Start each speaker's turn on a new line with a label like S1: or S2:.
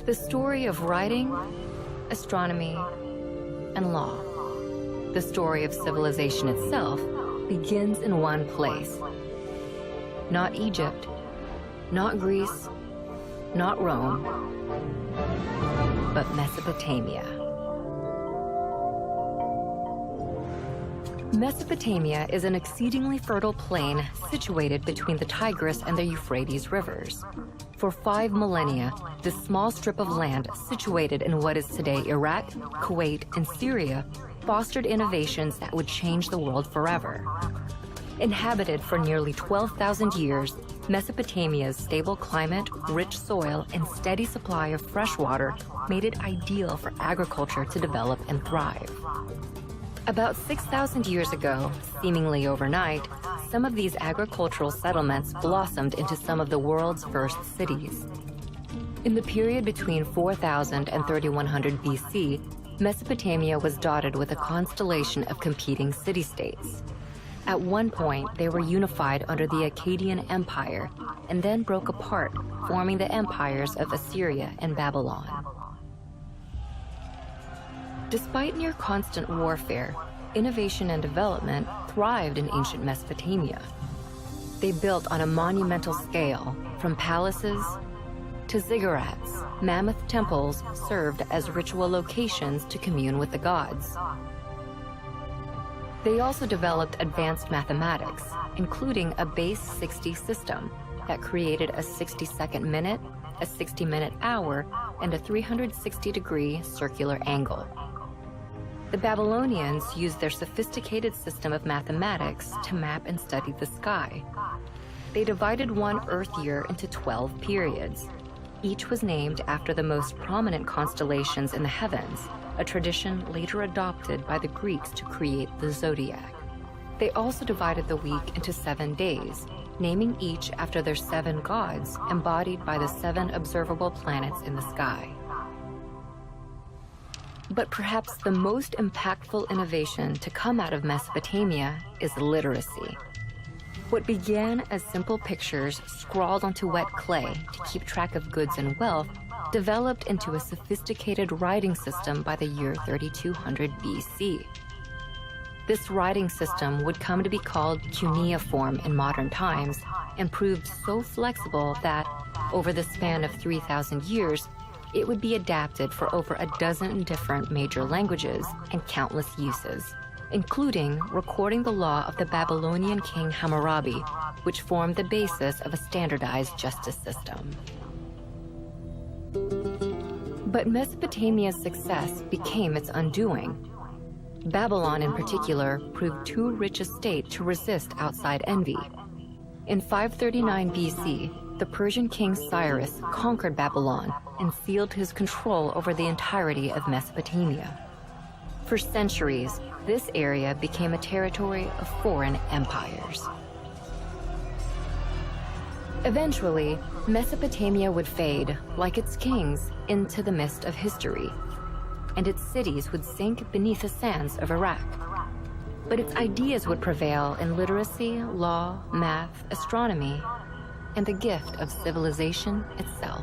S1: The story of writing, astronomy, and law. The story of civilization itself begins in one place. Not Egypt, not Greece, not Rome, but Mesopotamia. Mesopotamia is an exceedingly fertile plain situated between the Tigris and the Euphrates rivers. For 5 millennia, this small strip of land situated in what is today Iraq, Kuwait, and Syria fostered innovations that would change the world forever. Inhabited for nearly 12,000 years, Mesopotamia's stable climate, rich soil, and steady supply of fresh water made it ideal for agriculture to develop and thrive. About 6,000 years ago, seemingly overnight, some of these agricultural settlements blossomed into some of the world's first cities. In the period between 4000 and 3100 BC, Mesopotamia was dotted with a constellation of competing city-states. At one point, they were unified under the Akkadian Empire and then broke apart, forming the empires of Assyria and Babylon. Despite near constant warfare, innovation and development thrived in ancient Mesopotamia. They built on a monumental scale, from palaces to ziggurats. Mammoth temples served as ritual locations to commune with the gods. They also developed advanced mathematics, including a base 60 system that created a 60-second minute, a 60-minute hour, and a 360-degree circular angle. The Babylonians used their sophisticated system of mathematics to map and study the sky. They divided one Earth year into 12 periods. Each was named after the most prominent constellations in the heavens, a tradition later adopted by the Greeks to create the zodiac. They also divided the week into 7 days, naming each after their 7 gods embodied by the 7 observable planets in the sky. But perhaps the most impactful innovation to come out of Mesopotamia is literacy. What began as simple pictures scrawled onto wet clay to keep track of goods and wealth developed into a sophisticated writing system by the year 3200 BC. This writing system would come to be called cuneiform in modern times and proved so flexible that, over the span of 3,000 years, it would be adapted for over a dozen different major languages and countless uses, including recording the law of the Babylonian king Hammurabi, which formed the basis of a standardized justice system. But Mesopotamia's success became its undoing. Babylon, in particular, proved too rich a state to resist outside envy. In 539 BC, the Persian king Cyrus conquered Babylon and sealed his control over the entirety of Mesopotamia. For centuries, this area became a territory of foreign empires. Eventually, Mesopotamia would fade, like its kings, into the mist of history, and its cities would sink beneath the sands of Iraq. But its ideas would prevail in literacy, law, math, astronomy, and the gift of civilization itself.